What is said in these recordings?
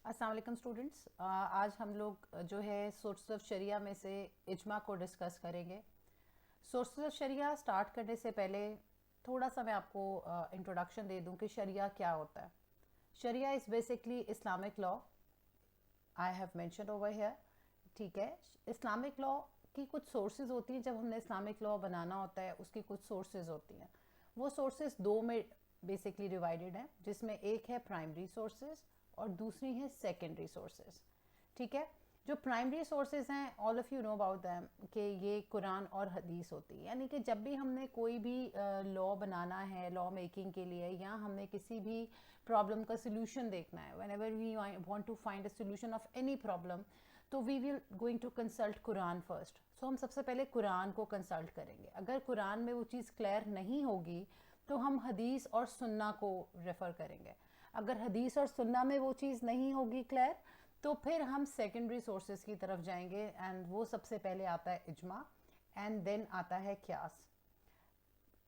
अस्सलाम वालेकुम स्टूडेंट्स। आज हम लोग जो है सोर्सेज ऑफ शरिया में से इजमा को डिस्कस करेंगे। सोर्सेज ऑफ शरिया स्टार्ट करने से पहले थोड़ा सा मैं आपको इंट्रोडक्शन दे दूं कि शरिया क्या होता है। Sharia is basically Islamic law. I have mention over here. ठीक है, इस्लामिक लॉ की कुछ सोर्सेज होती हैं। जब हमने इस्लामिक लॉ बनाना होता है उसकी कुछ सोर्सेज होती हैं। वो सोर्सेज दो में बेसिकली डिवाइडेड हैं, जिसमें एक है प्राइमरी सोर्सेज और दूसरी है सेकेंडरी सोर्सेज। ठीक है, जो प्राइमरी सोर्सेज हैं all of you know about them कि ये कुरान और हदीस होती है। यानी कि जब भी हमने कोई भी लॉ बनाना है लॉ मेकिंग के लिए, या हमने किसी भी प्रॉब्लम का सोल्यूशन देखना है, whenever we want to find a solution of any problem, तो we will going to consult Quran first. So हम सबसे पहले कुरान को कंसल्ट करेंगे। अगर कुरान में वो चीज़ क्लियर नहीं होगी तो हम हदीस और सुन्ना को रेफ़र करेंगे। अगर हदीस और सुन्ना में वो चीज़ नहीं होगी क्लियर, तो फिर हम सेकेंडरी सोर्सेज की तरफ जाएंगे, एंड वो सबसे पहले आता है इजमा, एंड देन आता है क्यास।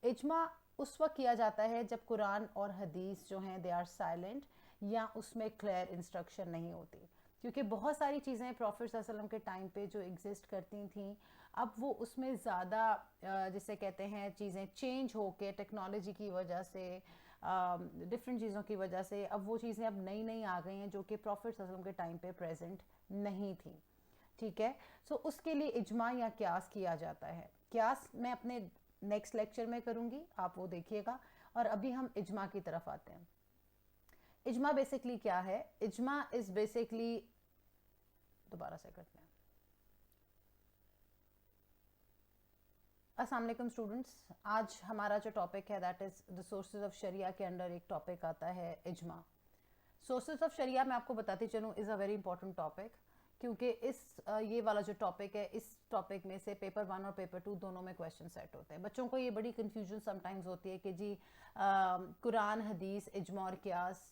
इजमा उस वक्त किया जाता है जब कुरान और हदीस जो हैं दे आर साइलेंट, या उसमें क्लियर इंस्ट्रक्शन नहीं होती। क्योंकि बहुत सारी चीज़ें प्रॉफिट सल्लल्लाहु अलैहि वसल्लम के टाइम पे जो एग्जिस्ट करती थी, अब वो उसमें ज़्यादा जिसे कहते हैं चीज़ें चेंज हो के टेक्नोलॉजी की वजह से, डिफरेंट चीज़ों की वजह से अब वो चीज़ें अब नई नई आ गई हैं जो कि प्रॉफिट सल्लल्लाहु अलैहि वसल्लम के टाइम पे प्रेजेंट नहीं थी। ठीक है, सो उसके लिए इजमा या क्यास किया जाता है। क्यास मैं अपने नेक्स्ट लेक्चर में करूँगी, आप वो देखिएगा। और अभी हम इजमा की तरफ आते हैं। इजमा बेसिकली क्या है? इजमा इज़ बेसिकली, दोबारा से करते हैं। अस्सलाम वालेकुम स्टूडेंट्स, आज हमारा जो टॉपिक है that is the sources of sharia के अंडर एक टॉपिक आता है इजमा। सोर्सेज ऑफ शरिया मैं आपको बताती चलूँ is a very important topic, क्योंकि ये वाला जो टॉपिक है, इस टॉपिक में से पेपर 1 और पेपर 2 दोनों में क्वेश्चन सेट होते हैं। बच्चों को ये बड़ी कन्फ्यूजन समटाइम्स होती है कि जी कुरान, हदीस, इजमा और क्यास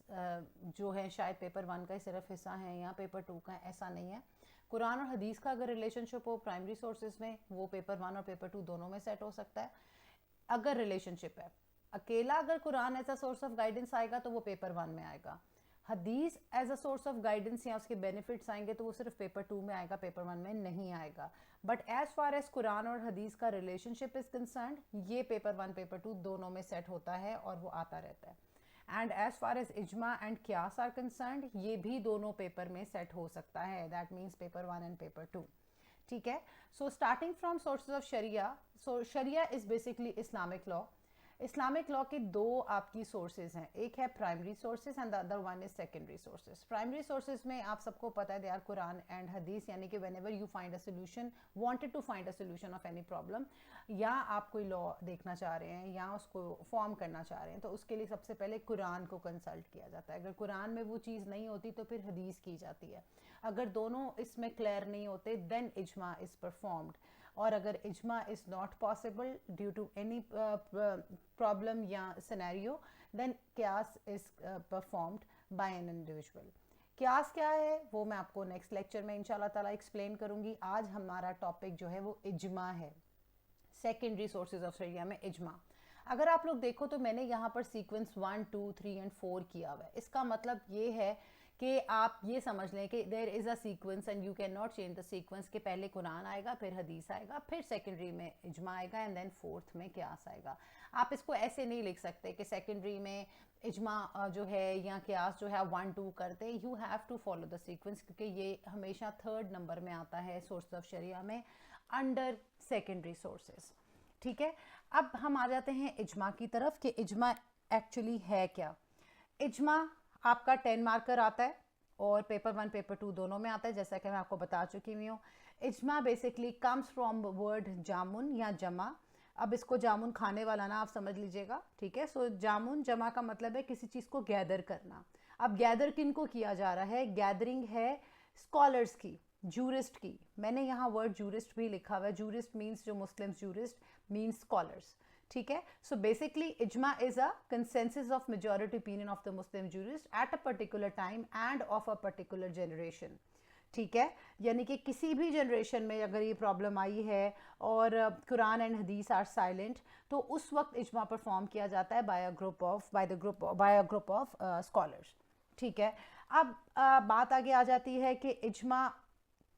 जो है शायद पेपर 1 का ही सिर्फ हिस्सा है या पेपर 2 का है। ऐसा नहीं है। कुरान और हदीस का अगर रिलेशनशिप हो प्राइमरी सोर्सेज में, वो पेपर 1 और पेपर 2 दोनों में सेट हो सकता है। अगर रिलेशनशिप है, अकेला अगर Quran as a source of guidance आएगा तो वो पेपर 1 में आएगा। हदीस as a source of guidance या उसके बेनिफिट्स आएंगे तो वो सिर्फ पेपर 2 में आएगा, पेपर 1 में नहीं आएगा। But as far as Quran और हदीस का रिलेशनशिप इज कंसर्न्ड, ये पेपर 1 पेपर 2 दोनों में सेट होता है और वो आता रहता है। एंड एज फार एज इजमा एंड क्यास आर कंसर्न्ड, ये भी दोनों पेपर में सेट हो सकता है। That means paper 1 and paper 2। ठीक है, so starting from sources of sharia. So sharia is basically Islamic law. Islamic law के दो आपकी सोर्सेज हैं, एक है primary sources and the other one is secondary sources. Primary sources में आप सबको पता है दे आर कुरान एंड हदीस, यानी कि whenever you find a solution, wanted to find a solution of any problem, या आप कोई लॉ देखना चाह रहे हैं या उसको फॉर्म करना चाह रहे हैं, तो उसके लिए सबसे पहले कुरान को कंसल्ट किया जाता है। अगर कुरान में वो चीज़ नहीं होती तो फिर हदीस की जाती है। अगर दोनों इसमें क्लियर नहीं होते देन इजमा इज़ परफॉर्म्ड। और अगर इजमा is not possible due to any problem या सिनेरियो, देन क्यास is performed by an individual. क्यास क्या है वो मैं आपको नेक्स्ट लेक्चर में इंशाल्लाह ताला एक्सप्लेन करूंगी। आज हमारा टॉपिक जो है वो इजमा है, सेकेंडरी सोर्सेज ऑफ शरिया में इजमा। अगर आप लोग देखो तो मैंने यहाँ पर सीक्वेंस 1, 2, 3 एंड 4 किया हुआ है। इसका मतलब ये है कि आप ये समझ लें कि there is a sequence and you can not change the sequence, के पहले कुरान आएगा, फिर हदीस आएगा, फिर सेकेंडरी में इजमा आएगा, एंड देन फोर्थ में क्यास आएगा। आप इसको ऐसे नहीं लिख सकते कि सेकेंडरी में इजमा जो है या क्यास जो है 1, 2 करते। You have to follow the sequence, क्योंकि ये हमेशा थर्ड नंबर में आता है सोर्स ऑफ शरिया में अंडर सेकेंडरी सोर्सेज। ठीक है, अब हम आ जाते हैं इजमा की तरफ कि इजमा एक्चुअली है क्या। इजमा आपका 10 मार्कर आता है और पेपर 1 पेपर 2 दोनों में आता है, जैसा कि मैं आपको बता चुकी हुई हूँ। इजमा बेसिकली कम्स फ्रॉम वर्ड जामुन या जमा। अब इसको जामुन खाने वाला ना आप समझ लीजिएगा। ठीक है, सो जामुन जमा का मतलब है किसी चीज़ को गैदर करना। अब गैदर किन को किया जा रहा है? गैदरिंग है स्कॉलर्स की, जूरिस्ट की। मैंने यहाँ वर्ड जूरिस्ट भी लिखा हुआ है। जूरिस्ट मीन्स जो मुस्लिम्स, जूरिस्ट मीन्स स्कॉलर्स। ठीक है, सो बेसिकली इजमा is a consensus of majority opinion of the Muslim jurist at a particular time and of a particular generation. ठीक है, यानी कि किसी भी जनरेशन में अगर ये प्रॉब्लम आई है और कुरान एंड हदीस आर साइलेंट, तो उस वक्त इजमा परफॉर्म किया जाता है by a group of scholars. ठीक है, अब बात आगे आ जाती है कि इज्मा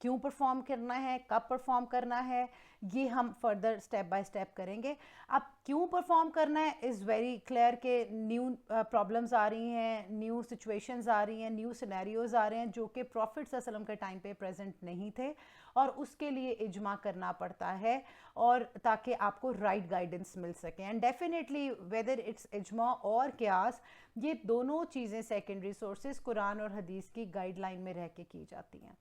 क्यों परफॉर्म करना है, कब परफॉर्म करना है, ये हम फर्दर स्टेप बाय स्टेप करेंगे। अब क्यों परफॉर्म करना है इज़ वेरी क्लियर कि न्यू प्रॉब्लम्स आ रही हैं, न्यू सिचुएशंस आ रही हैं, न्यू सिनेरियोज आ रहे हैं जो कि प्रॉफिट सल्लल्लाहु अलैहि वसल्लम के टाइम पे प्रेजेंट नहीं थे, और उसके लिए इज्मा करना पड़ता है, और ताकि आपको राइट गाइडेंस मिल सके। एंड डेफिनेटली वेदर इट्स इज्मा और क्यास, ये दोनों चीज़ें सेकेंडरी सोर्सेज कुरान और हदीस की गाइडलाइन में रह के की जाती हैं।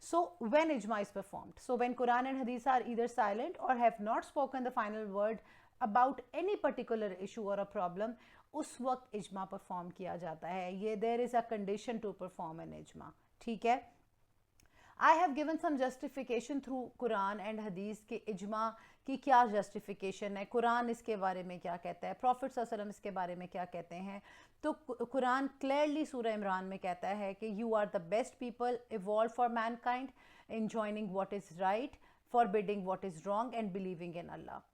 So when ijma is performed, so when Quran and Hadith are either silent or have not spoken the final word about any particular issue or a problem, उस वक्त इज्मा परफॉर्म किया जाता है। ये there is a condition to perform an इज्मा, ठीक है। I have given some justification through Quran and हदीस के इज्मा की क्या जस्टिफिकेशन है, कुरान इसके बारे में क्या कहता है, प्रॉफिट सल्लल्लाहु अलैहि वसल्लम इसके बारे में क्या कहते हैं। तो कुरान क्लियरली सूरह इमरान में कहता है कि you are the best people evolve for mankind in joining what is right, forbidding what is wrong and believing in Allah.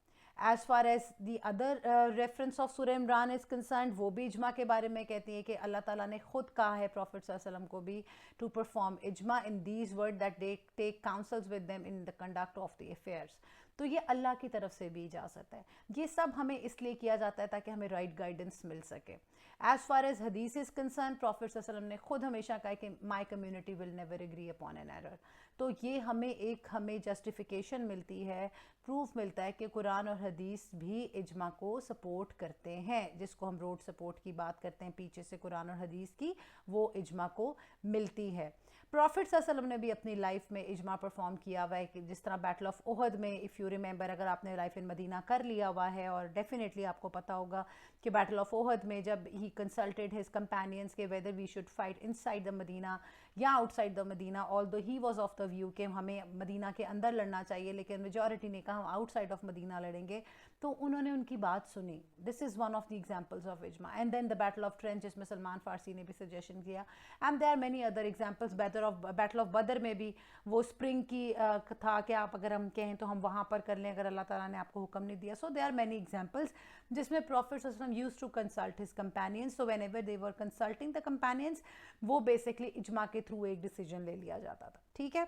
As far as the other reference of सूरह इमरान इज़ कंसर्न, वो भी इज्मा के बारे में कहती है कि अल्लाह ताला ने खुद कहा है प्रॉफिट सल्लल्लाहु अलैहि वसल्लम को भी टू परफॉर्म इज्मा in these word that they take counsels with them in the conduct of the affairs. तो ये अल्लाह की तरफ से भी इजाज़त है। ये सब हमें इसलिए किया जाता है ताकि हमें राइट गाइडेंस मिल सके। एज फार एज हदीस इज़ कंसर्न, प्रॉफिट सल्लल्लाहु अलैहि वसल्लम ने खुद हमेशा कहा कि my community will never agree upon an error. तो ये हमें जस्टिफिकेशन मिलती है, प्रूफ मिलता है कि कुरान और हदीस भी इज्मा को सपोर्ट करते हैं, जिसको हम रोड सपोर्ट की बात करते हैं पीछे से कुरान और हदीस की, वो इज्मा को मिलती है। प्रॉफिट सल्लल्लाहु अलैहि वसल्लम ने भी अपनी लाइफ में इज्मा परफॉर्म किया हुआ है, कि जिस तरह बैटल ऑफ ओहद में, इफ़ यू रिमेंबर, अगर आपने लाइफ इन मदीना कर लिया हुआ है, और डेफिनेटली आपको पता होगा कि बैटल ऑफ ओहद में जब ही कंसल्टेड हिज कंपेनियंस के whether we should fight inside the Medina या outside the Medina, although he was of the view कि हमें मदीना के अंदर लड़ना चाहिए, लेकिन मेजॉरिटी ने कहा हम आउटसाइड ऑफ मदीना लड़ेंगे, तो उन्होंने उनकी बात सुनी। This is one of the examples of इज्मा। And then the battle of trench, जिसमें सलमान फारसी ने भी सजेशन किया, and there are many other examples. Battle of Badr में भी वो स्प्रिंग की था कि आप अगर हम कहें तो हम वहाँ पर कर लें, अगर अल्लाह ताला ने आपको हुक्म नहीं दिया। So there are many examples जिसमें प्रॉफिट सल्लल्लाहु अलैहि वसल्लम used to consult his companions. So whenever they were consulting the companions, वो बेसिकली इज्मा के थ्रू एक डिसीजन ले लिया जाता था, ठीक है।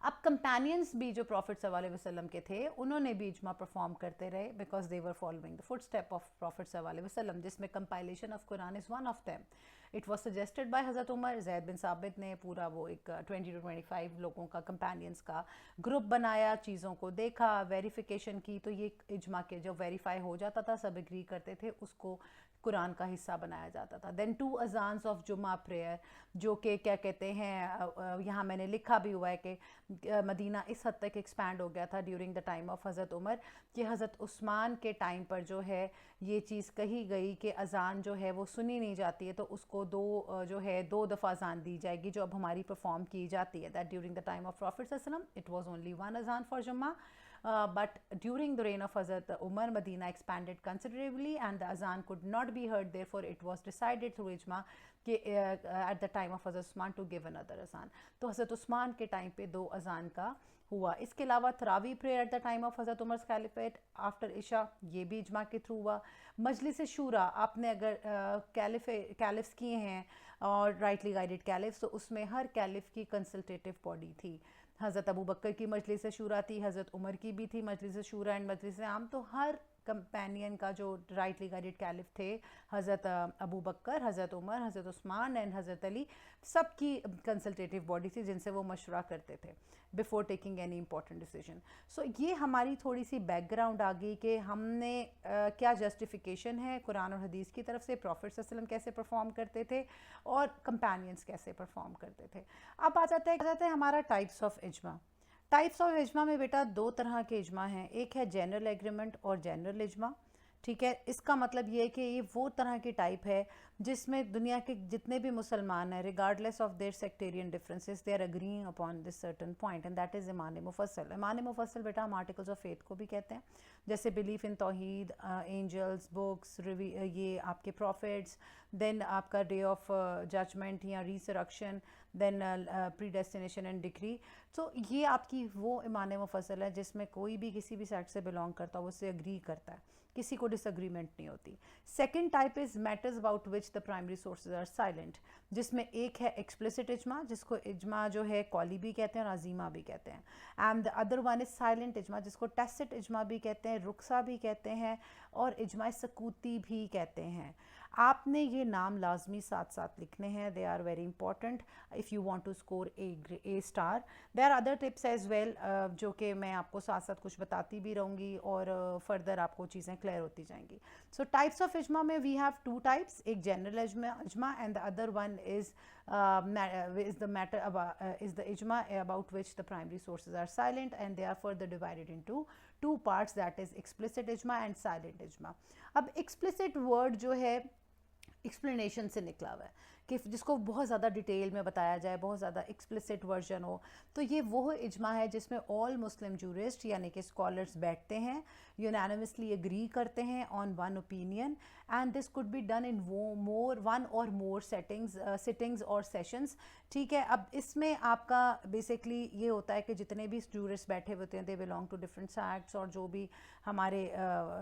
अब कंपेनियंस भी जो प्रॉफिट सल्लल्लाहु अलैहि वसल्लम के थे, उन्होंने भी इज्मा परफॉर्म करते रहे, because they were following the footstep of prophet सल्लल्लाहु अलैहि वसल्लम, जिसमें compilation of Quran is one of them. It was suggested by हज़रत उमर। जैद बिन साबित ने पूरा वो एक 20 to 25 लोगों का कंपेनियंस का ग्रुप बनाया, चीज़ों को देखा, वेरिफिकेशन की, तो ये इज्मा के जो वेरीफाई हो जाता था, सब एग्री करते थे, उसको कुरान का हिस्सा बनाया जाता था। देन 2 अजान्स ऑफ जुमा प्रेयर, जो कि क्या कहते हैं, यहाँ मैंने लिखा भी हुआ है कि मदीना इस हद तक एक्सपैंड हो गया था ड्यूरिंग द टाइम ऑफ हज़रत उमर, कि हज़रत उस्मान के टाइम पर जो है ये चीज़ कही गई कि अजान जो है वो सुनी नहीं जाती है, तो उसको दो दफ़ा अजान दी जाएगी, जो अब हमारी परफॉर्म की जाती है। That during the time of prophet सल्लल्लाहु अलैहि वसल्लम इट वाज ओनली 1 अजान फॉर जुम्मा, but during the reign of Hazrat Umar, Medina expanded considerably and the azan could not be heard. Therefore, it was decided through ijma कि at the time of Hazrat Usman to give another azan. तो हज़रत उस्मान के time पे 2 अजान का हुआ। इसके अलावा तरावी prayer at the time of हज़रत उमर कैलिफेट आफ्टर इशा, ये भी इज्मा के थ्रू हुआ। मजलिस शूरा, आपने अगर कैलिफ्स किए हैं और राइटली गाइडेड कैलिफ्स, तो उसमें हर कैलिफ की कंसल्टेटिव बॉडी थी। हज़रत अबू बकर की मजलिस शूरा थी, हज़रत उमर की भी थी मजलिस शूरा एंड मजलिस आम। तो हर कंपेनियन का जो राइटली गाइडेड कैलिफ थे, हज़रत अबू बकर, हज़रत उमर, हज़रत उस्मान एंड हज़रत अली, सबकी कंसल्टेटिव बॉडी थी जिनसे वो मशवरा करते थे before taking any important decision. So ये हमारी थोड़ी सी बैकग्राउंड आ गई कि हमने क्या जस्टिफिकेशन है कुरान और हदीस की तरफ से, प्रॉफिट सल्लल्लाहु अलैहि वसल्लम कैसे परफॉर्म करते थे और कंपेनियंस कैसे परफॉर्म करते थे। अब आ जाता है हमारा टाइप्स ऑफ इज्मा। टाइप्स ऑफ इज्मा में बेटा 2 तरह के इज्मा हैं, एक है जनरल एग्रीमेंट और जनरल इज्मा, ठीक है। इसका मतलब ये है कि ये वो तरह की टाइप है जिसमें दुनिया के जितने भी मुसलमान हैं, regardless of their sectarian differences, they are agreeing upon this certain point, and that is ईमान मुफस्सल। ईमान मुफस्सल बेटा हम आर्टिकल्स ऑफ फेथ को भी कहते हैं, जैसे belief in Towhid, angels, books, ये आपके प्रॉफिट्स, देन आपका डे ऑफ जजमेंट या resurrection, then predestination and decree. तो ये आपकी वो ईमान मुफस्सल है जिसमें कोई भी किसी भी सेक्ट से बिलोंग करता हो उससे अग्री करता है। किसी को डिसएग्रीमेंट नहीं होती। Second type is matters about which the primary sources are silent, जिसमें एक है एक्सप्लिसिट इजमा, जिसको इजमा जो है कौली भी कहते हैं और अजीमा भी कहते हैं, and the other one is silent इजमा, जिसको टैसिट इजमा भी कहते हैं, रुखसा भी कहते हैं और इजमा सकूती भी कहते हैं। आपने ये नाम लाजमी साथ साथ लिखने हैं, they are very important if you want to score a star. There are other tips as well जो कि मैं आपको साथ साथ कुछ बताती भी रहूँगी और फर्दर आपको चीज़ें क्लियर होती जाएंगी। सो टाइप्स ऑफ इजमा में वी हैव टू टाइप्स, एक जनरल इजमा and the other one is the ijma about which the primary sources are silent, and they are further divided into two parts, that is explicit ijma and silent ijma. अब explicit word जो है explanation से निकला हुआ है कि जिसको बहुत ज़्यादा डिटेल में बताया जाए, बहुत ज़्यादा एक्सप्लिसिट वर्जन हो, तो ये वो इजमा है जिसमें ऑल मुस्लिम जूरिस्ट यानी कि स्कॉलर्स बैठते हैं, यूनानिमसली एग्री करते हैं on one opinion, and this could be done in one और मोर सिटिंग्स और सेशंस। ठीक है, अब इसमें आपका बेसिकली ये होता है कि जितने भी जूरिस्ट बैठे होते हैं they belong to different sides, और जो भी हमारे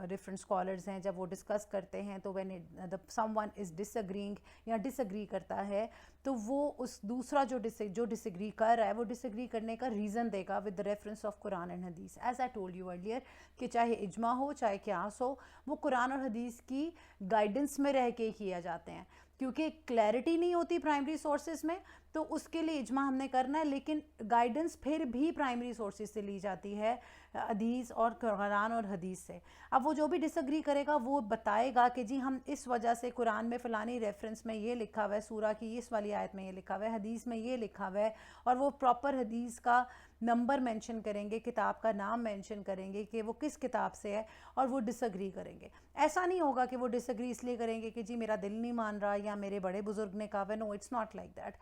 डिफरेंट स्कॉलर्स हैं जब वो डिस्कस करते हैं तो व्हेन समवन इज़ डिसएग्रीइंग या डिसएग्री करता है तो वो उस दूसरा जो डिसएग्री कर रहा है वो डिसएग्री करने का रीज़न देगा with the reference of Quran and हदीस। As I told you earlier कि चाहे इजमा हो चाहे क्यास हो, वो कुरान और हदीस की गाइडेंस में रह के किया जाते हैं, क्योंकि क्लैरिटी नहीं होती प्राइमरी सोर्सेज में, तो उसके लिए इजमा हमने करना है, लेकिन गाइडेंस फिर भी प्राइमरी सोर्सेज से ली जाती है, हदीस और कुरान और हदीस से। अब वो जो भी डिसएग्री करेगा वो बताएगा कि जी हम इस वजह से कुरान में फ़लानी रेफरेंस में ये लिखा हुआ है, सूरा की इस वाली आयत में ये लिखा हुआ है, हदीस में ये लिखा हुआ है, और वो प्रॉपर हदीस का नंबर मेंशन करेंगे, किताब का नाम मेंशन करेंगे कि वो किस किताब से है, और वो डिसएग्री करेंगे। ऐसा नहीं होगा कि वो डिसएग्री इसलिए करेंगे कि जी मेरा दिल नहीं मान रहा या मेरे बड़े बुजुर्ग ने कहा है, no it's not like that.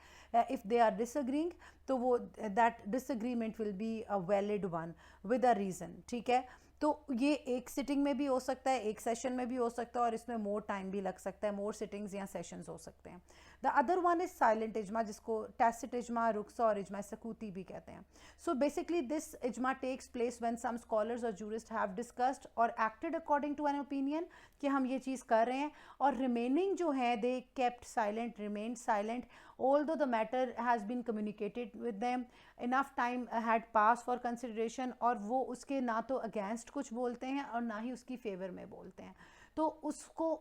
If they are disagreeing तो वो that disagreement will be a valid one with a reason. ठीक है, तो ये एक सिटिंग में भी हो सकता है, एक सेशन में भी हो सकता है, और इसमें मोर टाइम भी लग सकता है, मोर सिटिंग्स या सेशंस हो सकते हैं। The other one is silent इजमा, जिसको टैसिट इजमा, रुखसा और इजमा सकूती भी कहते हैं। सो बेसिकली दिस इजमा takes place when some scholars और जूरिस्ट हैव डिस्कस्ड और acted according to an opinion कि हम ये चीज़ कर रहे हैं, और रिमेनिंग जो है they kept silent, remain silent although the matter has been communicated with them, enough time had passed for consideration, और वो उसके ना तो अगेंस्ट कुछ बोलते हैं और ना ही उसकी फेवर में बोलते हैं, तो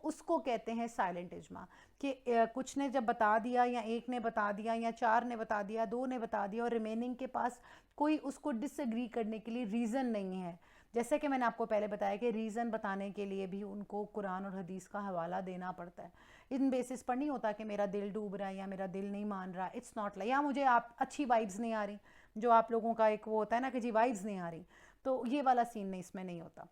उसको कहते हैं साइलेंट इजमा। कि कुछ ने जब बता दिया, या एक ने बता दिया, या चार ने बता दिया, दो ने बता दिया, और रिमेनिंग के पास कोई उसको डिसएग्री करने के लिए रीज़न नहीं है। जैसे कि मैंने आपको पहले बताया कि रीज़न बताने के लिए भी उनको कुरान और हदीस का हवाला देना पड़ता है, इन बेसिस पर नहीं होता कि मेरा दिल डूब रहा है या मेरा दिल नहीं मान रहा। इट्स नॉट लाइक, या मुझे आप अच्छी वाइब्स नहीं आ रही, जो आप लोगों का एक वो होता है ना कि जी वाइब्स नहीं आ रही, तो ये वाला सीन नहीं, इसमें नहीं होता।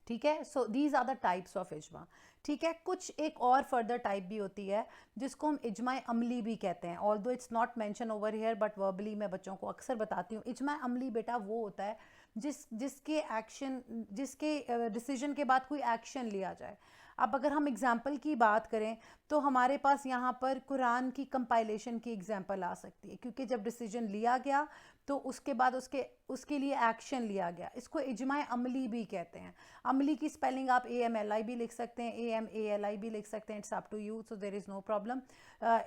ठीक है, so these are the types of इजमा। ठीक है, कुछ एक और फर्दर टाइप भी होती है जिसको हम इजमा अमली भी कहते हैं, although it's not mention over here but verbally मैं बच्चों को अक्सर बताती हूँ। इजमा अमली बेटा वो होता है जिसके डिसीजन के बाद कोई एक्शन लिया जाए। अब अगर हम एग्जाम्पल की बात करें तो हमारे पास यहाँ पर कुरान की कंपाइलेशन की एग्जाम्पल आ सकती है, क्योंकि जब डिसीजन लिया गया तो उसके बाद उसके लिए एक्शन लिया गया। इसको इजमा अमली भी कहते हैं। अमली की स्पेलिंग आप AMLI भी लिख सकते हैं, AMALI भी लिख सकते हैं, it's up to you, so there is no problem.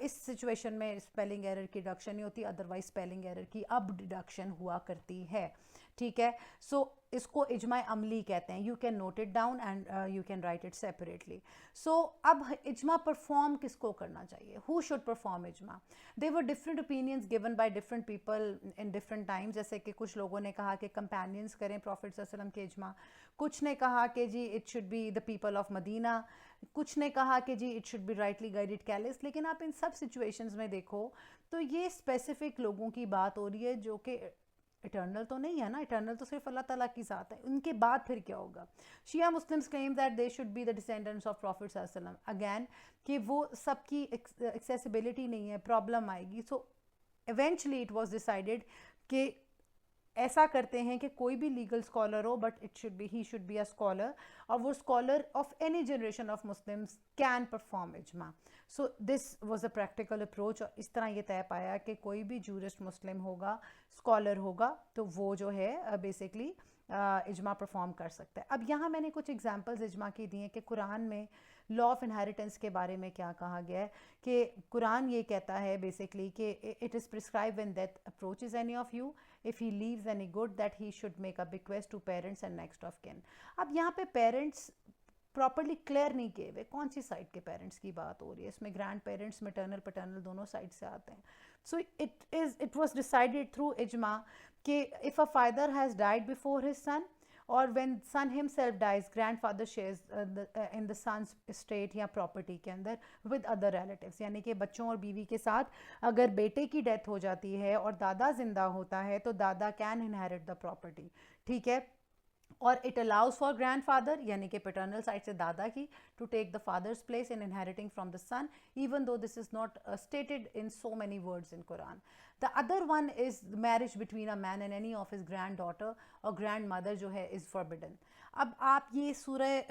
इस सिचुएशन में स्पेलिंग एरर की डिडक्शन नहीं होती, अदरवाइज स्पेलिंग एरर की अब डिडक्शन हुआ करती है। ठीक है, सो इसको इजमा अमली कहते हैं। You can note it down and you can write it separately. So अब इजमा परफॉर्म किसको करना चाहिए, हु शुड परफॉर्म इजमा? They were different opinions given by different people in different time. जैसे कि कुछ लोगों ने कहा कि कंपेनियंस करें प्रॉफिट सल्लल्लाहु अलैहि वसल्लम के इजमा, कुछ ने कहा कि जी it should be the people of Medina, कुछ ने कहा कि जी it should be rightly guided caliphs. लेकिन आप इन सब सिचुएशंस में देखो तो ये स्पेसिफिक लोगों की बात हो रही है जो कि इटर्नल तो नहीं है ना, इटर्नल तो सिर्फ अल्लाह ताला की ज़ात है। उनके बाद फिर क्या होगा? Shia Muslims claim that they should be the descendants of prophet सल्लल्लाहु अलैहि वसल्लम, अगैन कि वो सबकी एक्सेसिबिलिटी नहीं है, प्रॉब्लम आएगी। So eventually it was decided कि ऐसा करते हैं कि कोई भी लीगल स्कॉलर हो but he should be a scholar, और वो scholar of any generation of Muslims can perform इजमा। So this was a practical approach, और इस तरह ये तय पाया कि कोई भी जूरिस्ट मुस्लिम होगा, स्कॉलर होगा, तो वो जो है बेसिकली इजमा परफॉर्म कर सकता है। अब यहाँ मैंने कुछ एग्जांपल्स इजमा की दी हैं कि कुरान में लॉ ऑफ इनहेरिटेंस के बारे में क्या कहा गया है, कि कुरान ये कहता है बेसिकली कि it is prescribe when death approaches any of you if he leaves any good that he should make a bequest to parents and next of kin. अब यहाँ पे पेरेंट्स प्रॉपरली क्लियर नहीं किए हुए कौन सी साइड के parents की बात हो रही है। इसमें ग्रैंड पेरेंट्स, मैटरनल, पैटर्नल दोनों साइड से आते हैं। So it was decided through इजमा कि if a father has died before his son और when son himself dies, grandfather shares in the son's estate या प्रॉपर्टी के अंदर विद अदर रिलेटिव्स, यानी कि बच्चों और बीवी के साथ अगर बेटे की डेथ हो जाती है और दादा जिंदा होता है तो दादा कैन इनहेरिट द प्रॉपर्टी, ठीक है। और इट अलाउज फॉर ग्रैंडफादर यानी कि पैटर्नल साइड से दादा की to take the father's place in inheriting from the son, even though this is not stated in so many words in Quran. The other one is marriage between a man and any of his granddaughter और grandmother जो है is forbidden. अब आप ये सूरह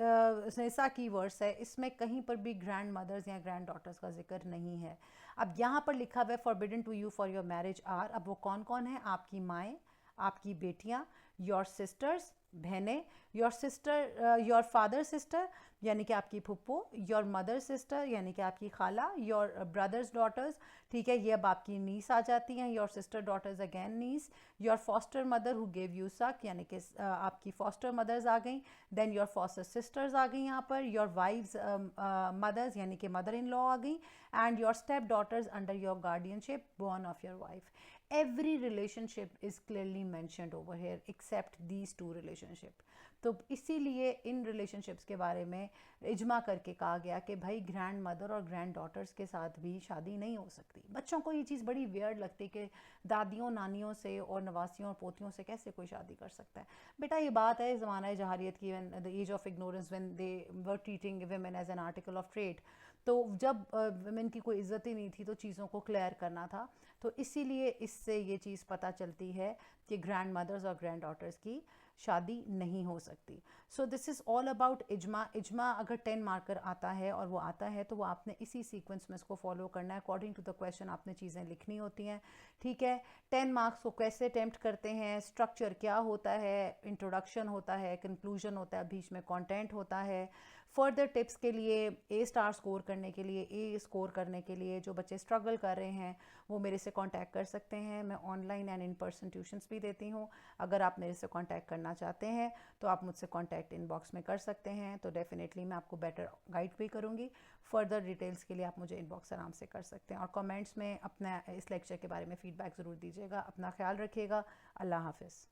निसा की verse है, इसमें कहीं पर भी ग्रैंड मदर्स या ग्रैंड डॉटर्स का जिक्र नहीं है। अब यहाँ पर लिखा हुआ है forbidden to you for your marriage are, अब वो कौन कौन है? आपकी माएँ, आपकी बेटियाँ, योर सिस्टर्स बहनें, your sister your father sister यानी कि आपकी फुप्पो, योर मदर सिस्टर यानी कि आपकी खाला, योर ब्रदर्स डॉटर्स, ठीक है, ये अब आपकी नीस आ जाती हैं, your sister daughters again nieces, your foster mother who give you suck यानी कि आपकी फॉस्टर मदर्स आ गई, देन योर फॉस्टर सिस्टर्स आ गई यहाँ पर, योर वाइफ्स मदर्स यानी कि मदर इन लॉ आ गई, and your stepdaughters under your guardianship born of your wife. Every relationship is clearly mentioned over here except these two relationship। तो इसीलिए इन रिलेशनशिप्स के बारे में इजमा करके कहा गया कि भाई ग्रैंड मदर और ग्रैंड डॉटर्स के साथ भी शादी नहीं हो सकती। बच्चों को ये चीज़ बड़ी वियर्ड लगती कि दादियों नानियों से और नवासियों और पोतियों से कैसे कोई शादी कर सकता है। बेटा ये बात है ज़माना जहारियत की, when the age of ignorance, when they were treating women as an article of trade. तो जब वुमेन की कोई इज्जत ही नहीं थी तो चीज़ों को क्लियर करना था। तो इसीलिए इससे ये चीज़ पता चलती है कि ग्रैंड मदर्स और ग्रैंड डॉटर्स की शादी नहीं हो सकती। सो दिस इज़ ऑल अबाउट इजमा। इजमा अगर 10 मार्कर आता है और वो आता है तो वो आपने इसी सीक्वेंस में इसको फॉलो करना है, अकॉर्डिंग टू द क्वेश्चन आपने चीज़ें लिखनी होती हैं, ठीक है। 10 मार्क्स को कैसे अटेम्प्ट करते हैं, स्ट्रक्चर क्या होता है, इंट्रोडक्शन होता है, कंक्लूजन होता है, बीच में कंटेंट होता है। फर्दर टिप्स के लिए, ए स्टार स्कोर करने के लिए, ए स्कोर करने के लिए जो बच्चे स्ट्रगल कर रहे हैं वो मेरे से कांटेक्ट कर सकते हैं। मैं online and in person tuitions भी देती हूँ। अगर आप मेरे से कांटेक्ट करना चाहते हैं तो आप मुझसे कांटेक्ट इनबॉक्स में कर सकते हैं, तो डेफिनेटली मैं आपको बेटर गाइड भी करूँगी। फर्दर डिटेल्स के लिए आप मुझे इनबॉक्स आराम से कर सकते हैं, और कमेंट्स में अपना इस लेक्चर के बारे में फ़ीडबैक ज़रूर दीजिएगा। अपना ख्याल रखिएगा। अल्लाह हाफ़िज़।